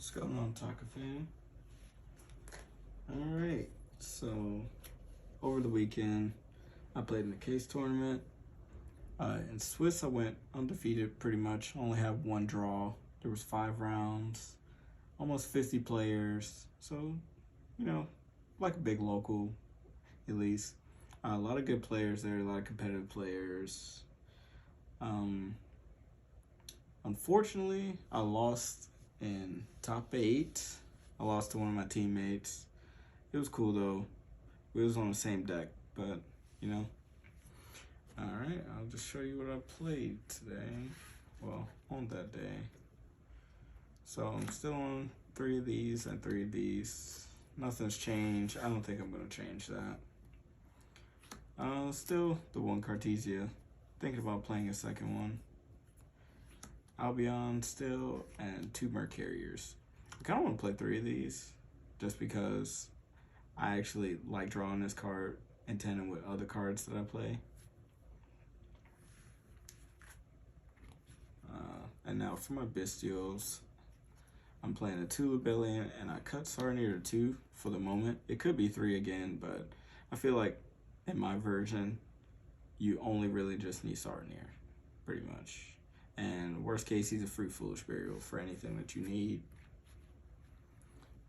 What's going on, Taka fan? Alright, so over the weekend, I played in the case tournament. In Swiss, I went undefeated pretty much. Only had one draw. There was 5 rounds, almost 50 players. So, you know, like a big local, at least. A lot of good players there, a lot of competitive players. Unfortunately, I lost in top 8. I lost to one of my teammates. It was cool though. We was on the same deck, but you know. Alright, I'll just show you what I played today. Well, on that day. So I'm still on 3 of these and 3 of these. Nothing's changed. I don't think I'm gonna change that. Still the one Cartesia. Thinking about playing a second one. Albion still, and 2 Mercuriers. I kind of want to play 3 of these, just because I actually like drawing this card in tandem with other cards that I play. And now for my bestials, I'm playing a 2 Lubellion, and I cut Sarnier to 2 for the moment. It could be 3 again, but I feel like in my version, you only really just need Sarnier, pretty much. And worst case, he's a Fruit Foolish Burial for anything that you need.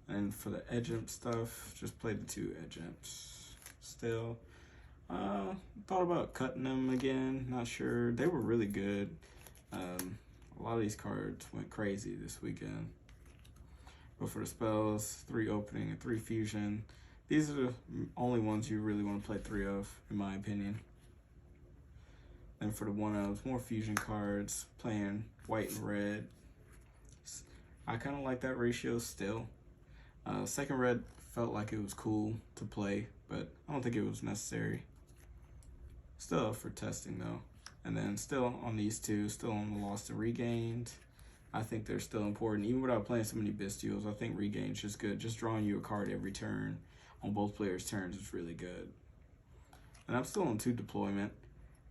And for the edge imp stuff, just play the 2 edge imps. Still, thought about cutting them again. Not sure. They were really good. A lot of these cards went crazy this weekend. But for the spells, 3 opening and 3 fusion. These are the only ones you really want to play 3 of, in my opinion. And for the 1-ofs, more fusion cards, playing white and red. I kind of like that ratio still. Second red felt like it was cool to play, but I don't think it was necessary. Still up for testing though. And then still on these 2, still on the lost and regained. I think they're still important. Even without playing so many bestials, I think regain's just good. Just drawing you a card every turn on both players' turns is really good. And I'm still on 2 deployment.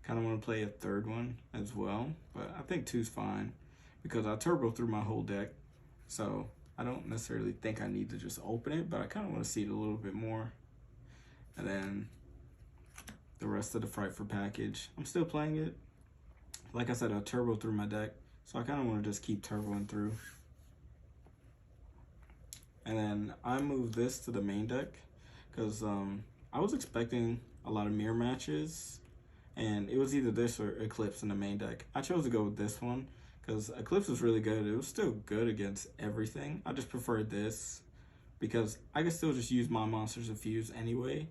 Kind of want to play a 3rd one as well, but I think 2's fine because I turbo through my whole deck, so I don't necessarily think I need to just open it, but I kind of want to see it a little bit more. And then the rest of the Frightful package, I'm still playing it. Like I said, I turbo through my deck, so I kind of want to just keep turboing through. And then I moved this to the main deck because I was expecting a lot of mirror matches. And it was either this or Eclipse in the main deck. I chose to go with this one because Eclipse was really good. It was still good against everything. I just preferred this because I can still just use my monsters to fuse anyway.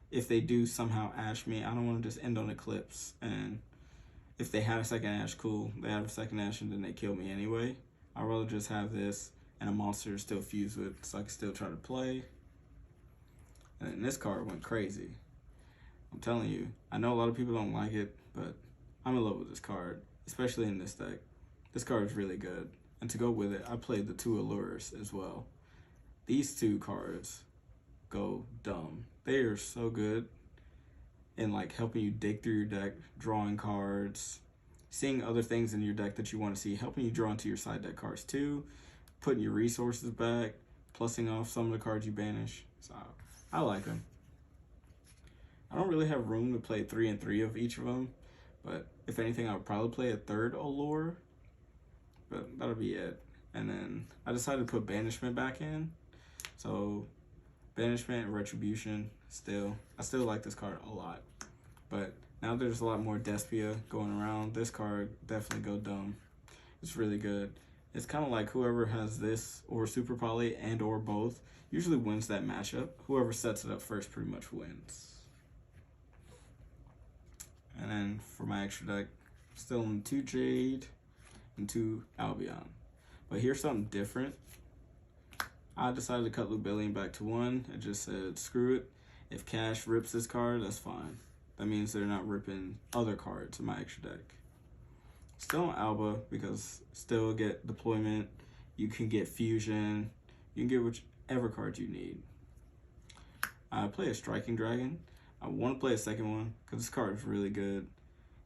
If they do somehow ash me, I don't want to just end on Eclipse. And if they had a second ash, cool. They have a second ash and then they kill me anyway. I'd rather just have this and a monster to still fuse with so I can still try to play. And then this card went crazy. I'm telling you, I know a lot of people don't like it, but I'm in love with this card, especially in this deck. This card is really good. And to go with it, I played the 2 Allures as well. These 2 cards go dumb. They are so good in like helping you dig through your deck, drawing cards, seeing other things in your deck that you want to see, helping you draw into your side deck cards too, putting your resources back, plussing off some of the cards you banish. So I like them. I don't really have room to play 3 and 3 of each of them, but if anything, I would probably play a 3rd Allure, but that'll be it. And then I decided to put Banishment back in. So Banishment and Retribution, I still like this card a lot. But now there's a lot more Despia going around. This card definitely go dumb. It's really good. It's kind of like whoever has this or Super Poly and or both usually wins that matchup. Whoever sets it up first pretty much wins. And then for my extra deck, still in 2 Jade and 2 Albion. But here's something different. I decided to cut Lubellion back to 1. I just said, screw it. If Cash rips this card, that's fine. That means they're not ripping other cards in my extra deck. Still on Alba because still get deployment. You can get fusion. You can get whichever card you need. I play a Striking Dragon. I want to play a second one because this card is really good.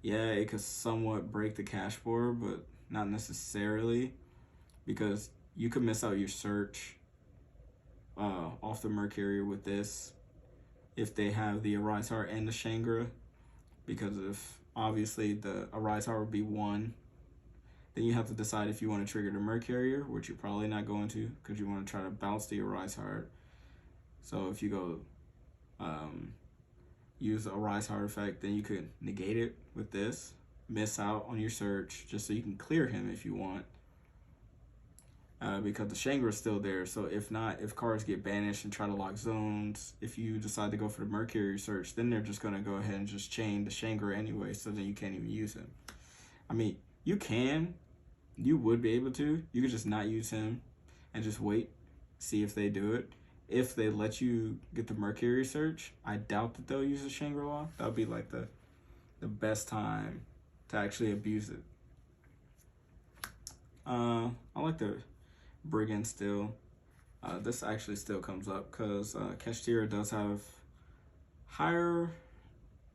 Yeah, it could somewhat break the cash board, but not necessarily because you could miss out your search off the Mercury with this if they have the Arise Heart and the Shangra, because if obviously the Arise Heart would be 1, then you have to decide if you want to trigger the Mercury, which you're probably not going to because you want to try to bounce the Arise Heart. So if you go use the Arise Heart effect, then you could negate it with this, miss out on your search just so you can clear him if you want. Because the Shangra is still there, so if not, if cards get banished and try to lock zones, if you decide to go for the Mercury search, then they're just going to go ahead and just chain the Shangra anyway, so then you can't even use him. I mean, you would be able to, you could just not use him and just wait, see if they do it. If they let you get the Mercury search, I doubt that they'll use the Shangri-La. That would be like the best time to actually abuse it. I like the Brigand still. This actually still comes up because Kashtira does have higher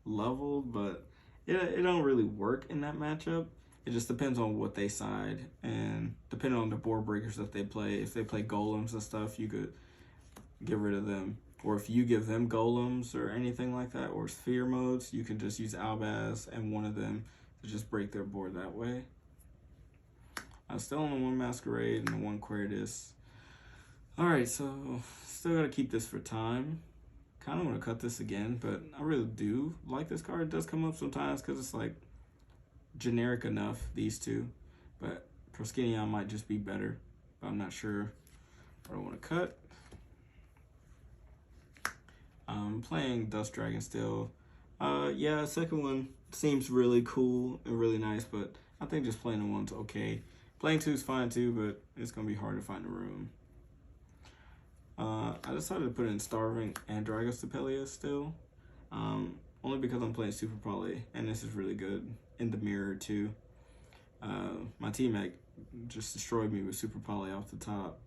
level, but it don't really work in that matchup. It just depends on what they side, and depending on the board breakers that they play. If they play golems and stuff, you could get rid of them. Or if you give them golems or anything like that, or sphere modes, you can just use Albaz and one of them to just break their board that way. I'm still on the 1 Masquerade and the 1 Quiritus. Alright, so still gotta keep this for time. Kind of want to cut this again, but I really do like this card. It does come up sometimes because it's like generic enough, these two. But Proskinion might just be better, but I'm not sure what I want to cut. I'm playing Dust Dragon still. Yeah, second one seems really cool and really nice, but I think just playing the 1's okay. Playing 2 is fine too, but it's going to be hard to find a room. I decided to put in Starving and Dragostapelia still. Only because I'm playing Super Poly, and this is really good in the mirror too. My teammate just destroyed me with Super Poly off the top.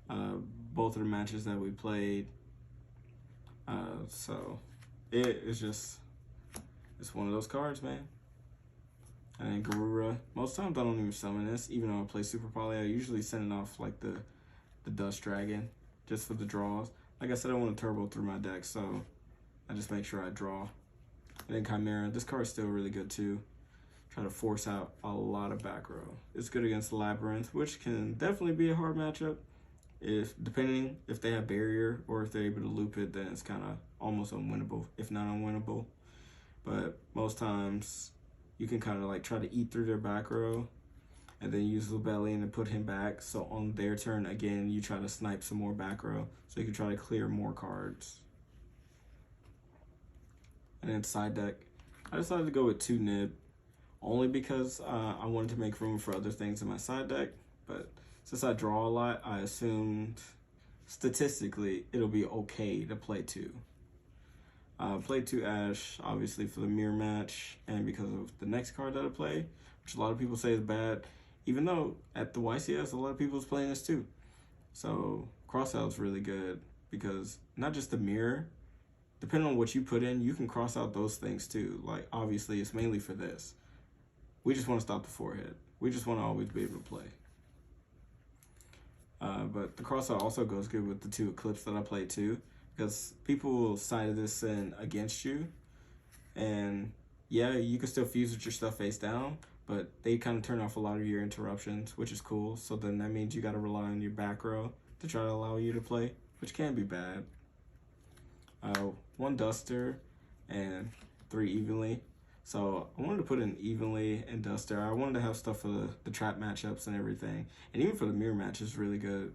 Both of the matches that we played. So it's one of those cards, man. And then Garura. Most times I don't even summon this, even though I play Super Poly. I usually send it off like the Dust Dragon just for the draws. Like I said, I want to turbo through my deck, so I just make sure I draw. And then Chimera. This card's still really good too. Try to force out a lot of back row. It's good against Labyrinth, which can definitely be a hard matchup. Depending if they have barrier or if they're able to loop it, then it's kind of almost unwinnable, if not unwinnable. But most times you can kind of like try to eat through their back row and then use Lubellion and put him back. So on their turn, again, you try to snipe some more back row so you can try to clear more cards. And then side deck, I decided to go with 2 Nib only because I wanted to make room for other things in my side deck. But since I draw a lot, I assumed statistically it'll be okay to play 2. Played 2 Ash, obviously, for the mirror match, and because of the next card that I play, which a lot of people say is bad, even though at the YCS, a lot of people is playing this too. So Crossout's really good because not just the mirror, depending on what you put in, you can cross out those things too. Like, obviously, it's mainly for this. We just want to stop the forehead. We just want to always be able to play. But the Crossout also goes good with the 2 Eclipse that I played too, because people will side this in against you, and yeah, you can still fuse with your stuff face down, but they kind of turn off a lot of your interruptions, which is cool. So then that means you got to rely on your back row to try to allow you to play, which can be bad. 1 Duster and 3 Evenly. So I wanted to put in Evenly and Duster. I wanted to have stuff for the trap matchups and everything, and even for the mirror match is really good.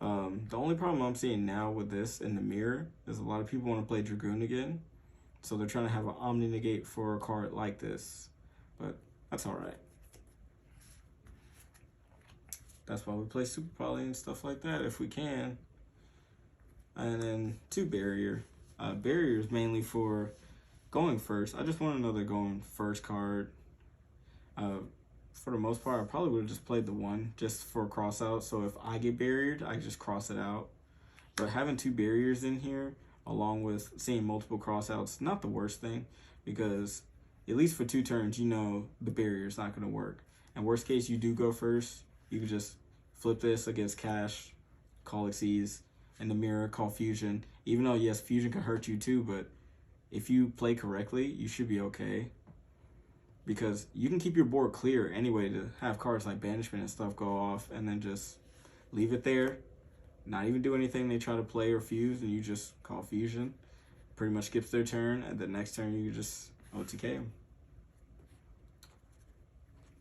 The only problem I'm seeing now with this in the mirror is a lot of people want to play Dragoon again. So they're trying to have an Omni Negate for a card like this. But that's alright. That's why we play Super Poly and stuff like that if we can. And then 2 Barrier. Barrier is mainly for going first. I just want another going first card. For the most part, I probably would have just played the 1 just for cross out. So if I get barriered, I just cross it out. But having 2 barriers in here, along with seeing multiple crossouts, not the worst thing, because at least for 2 turns, you know the barrier's not going to work. And worst case, you do go first, you can just flip this against Cash, call Exceeds, and the mirror, call Fusion. Even though, yes, Fusion can hurt you too, but if you play correctly, you should be okay. Because you can keep your board clear anyway to have cards like Banishment and stuff go off and then just leave it there, not even do anything they try to play or fuse, and you just call Fusion. Pretty much skips their turn, and the next turn you just OTK them.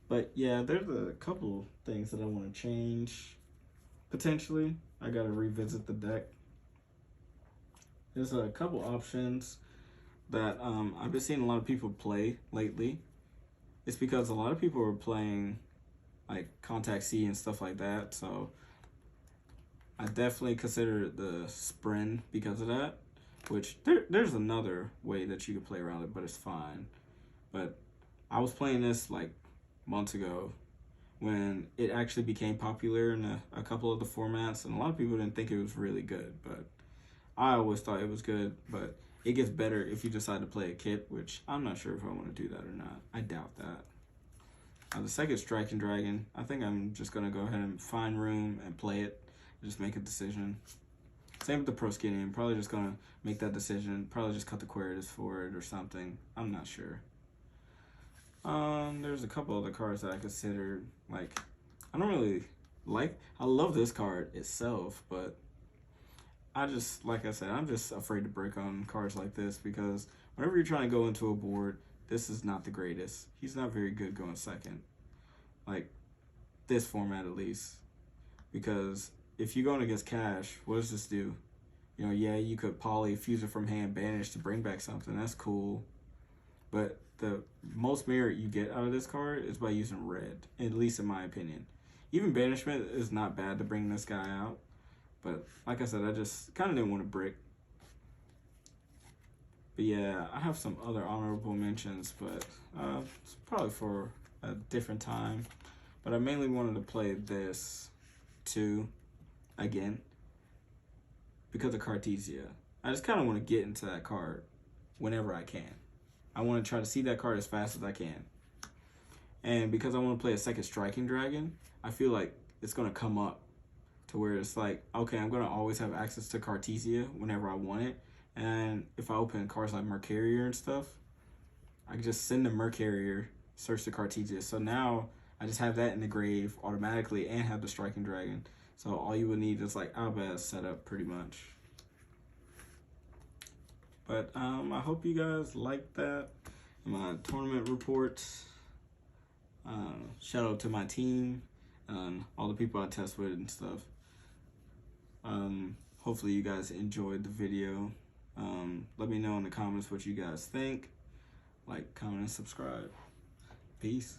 But yeah, there's a couple things that I want to change. Potentially, I gotta revisit the deck. There's a couple options that I've been seeing a lot of people play lately. It's because a lot of people are playing like Contact C and stuff like that, so I definitely consider the Spren because of that, which there's another way that you could play around it, but it's fine. But I was playing this like months ago when it actually became popular in a couple of the formats, and a lot of people didn't think it was really good, but I always thought it was good. But it gets better if you decide to play a kit, which I'm not sure if I want to do that or not. I doubt that. The second Striking Dragon, I think I'm just going to go ahead and find room and play it, and just make a decision. Same with the Pro Skinny. I'm probably just going to make that decision, probably just cut the Queritus for it or something. I'm not sure. There's a couple other cards that I considered. Like, I don't really like, I love this card itself, but I just, like I said, I'm just afraid to break on cards like this because whenever you're trying to go into a board, this is not the greatest. He's not very good going second. Like, this format at least. Because if you're going against Cash, what does this do? You know, yeah, you could poly, fuse it from hand, banish to bring back something. That's cool. But the most merit you get out of this card is by using red, at least in my opinion. Even Banishment is not bad to bring this guy out. But like I said, I just kind of didn't want to brick. But yeah, I have some other honorable mentions, but it's probably for a different time. But I mainly wanted to play this too, again, because of Cartesia. I just kind of want to get into that card whenever I can. I want to try to see that card as fast as I can. And because I want to play a second Striking Dragon, I feel like it's going to come up to where it's like, okay, I'm going to always have access to Cartesia whenever I want it. And if I open cards like Mercarrier and stuff, I can just send the Mercarrier, search the Cartesia. So now I just have that in the grave automatically and have the Striking Dragon. So all you would need is like Albaz setup pretty much. But I hope you guys liked that. My tournament reports. Shout out to my team and all the people I test with and stuff. Hopefully you guys enjoyed the video. Let me know in the comments what you guys think. Like, comment, and subscribe. Peace.